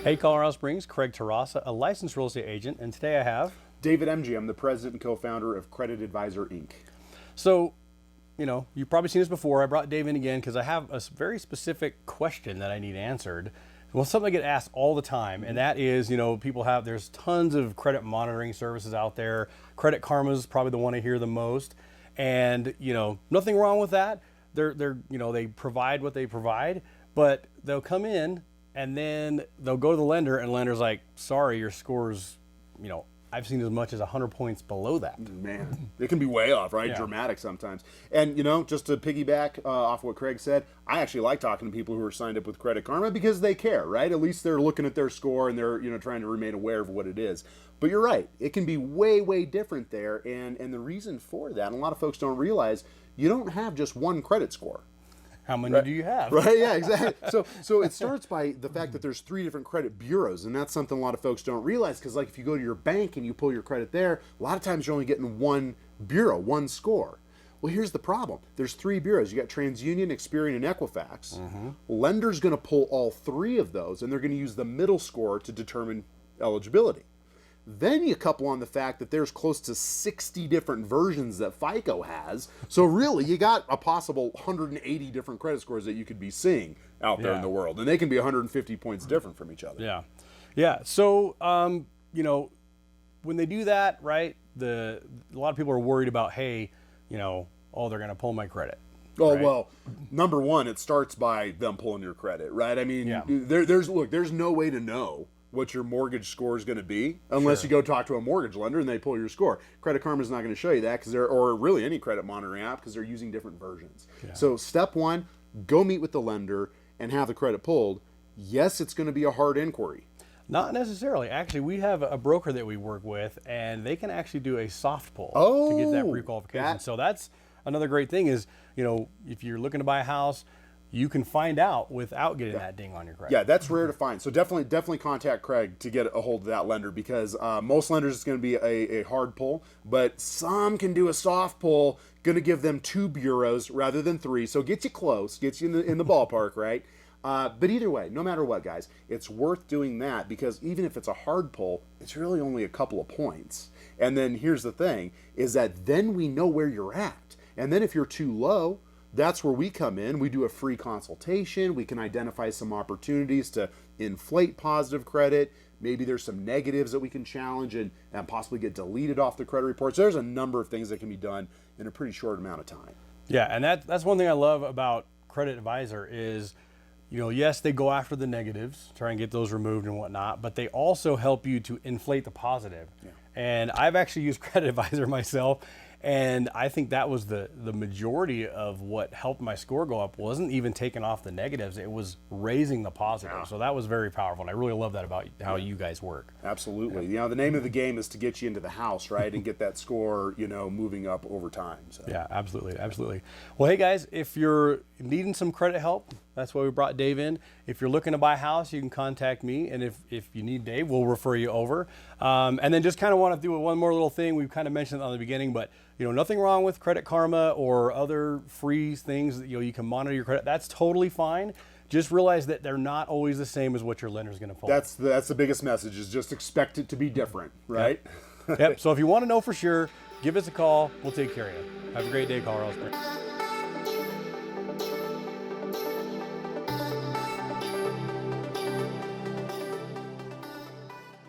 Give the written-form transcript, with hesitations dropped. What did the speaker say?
Hey, Colorado Springs, Craig Terrassa, a licensed real estate agent, and today I have David MG. I'm the president and co-founder of Credit Advisor Inc. So, you've probably seen this before. I brought Dave in again because I have a very specific question that I need answered. Well, something I get asked all the time, and that is, there's tons of credit monitoring services out there. Credit Karma is probably the one I hear the most, and nothing wrong with that. They provide what they provide, but they'll come in and then they'll go to the lender, and the lender's like, "Sorry, your score's, I've seen as much as 100 points below that." Man, it can be way off, right? Yeah. Dramatic sometimes. And, just to piggyback off what Craig said, I actually like talking to people who are signed up with Credit Karma because they care, right? At least they're looking at their score and they're, trying to remain aware of what it is. But you're right. It can be way, way different there. And the reason for that, and a lot of folks don't realize, you don't have just one credit score. How many do you have? Right, yeah, exactly. So it starts by the fact that there's 3 different credit bureaus, and that's something a lot of folks don't realize, because like if you go to your bank and you pull your credit there, a lot of times you're only getting one bureau, one score. Well, here's the problem. There's 3 bureaus. You got TransUnion, Experian, and Equifax. Lender's going to pull all 3 of those, and they're going to use the middle score to determine eligibility. Then you couple on the fact that there's close to 60 different versions that FICO has. So really, you got a possible 180 different credit scores that you could be seeing out there in the world. And they can be 150 points different from each other. Yeah. Yeah. So, when they do that, right, a lot of people are worried about, hey, they're going to pull my credit. Oh, right? well, number one, it starts by them pulling your credit, right? I mean, there's no way to know what your mortgage score is going to be unless you go talk to a mortgage lender and they pull your score. Credit Karma is not going to show you that or really any credit monitoring app, because they're using different versions. Yeah. So step 1, go meet with the lender and have the credit pulled. Yes, it's going to be a hard inquiry. Not necessarily. Actually, we have a broker that we work with, and they can actually do a soft pull to get that pre-qualification. So that's another great thing is, if you're looking to buy a house, you can find out without getting that ding on your credit. Yeah, that's rare to find. So definitely contact Craig to get a hold of that lender, because most lenders it's going to be a hard pull, but some can do a soft pull, going to give them 2 bureaus rather than 3. So get you close, get you in the ballpark, right? But either way, no matter what, guys, it's worth doing that, because even if it's a hard pull, it's really only a couple of points. And then here's the thing, is that then we know where you're at. And then if you're too low, that's where we come in. We do a free consultation. We can identify some opportunities to inflate positive credit. Maybe there's some negatives that we can challenge and possibly get deleted off the credit reports. There's a number of things that can be done in a pretty short amount of time. Yeah, and that's one thing I love about Credit Advisor is, yes, they go after the negatives, try and get those removed and whatnot, but they also help you to inflate the positive. Yeah. And I've actually used Credit Advisor myself, and I think that was the majority of what helped my score go up. Wasn't even taking off the negatives, it was raising the positive. Yeah. So that was very powerful, and I really love that about how you guys work. Absolutely. The name of the game is to get you into the house, right, and get that score, moving up over time. So. Yeah, absolutely. Well, hey guys, if you're needing some credit help, that's why we brought Dave in. If you're looking to buy a house, you can contact me, and if you need Dave, we'll refer you over. And then just kind of want to do one more little thing. We've kind of mentioned it on the beginning, but nothing wrong with Credit Karma or other free things that you can monitor your credit. That's totally fine. Just realize that they're not always the same as what your lender's going to pull. That's the biggest message, is just expect it to be different, right? Yep. So if you want to know for sure, give us a call. We'll take care of you. Have a great day, Colorado Springs.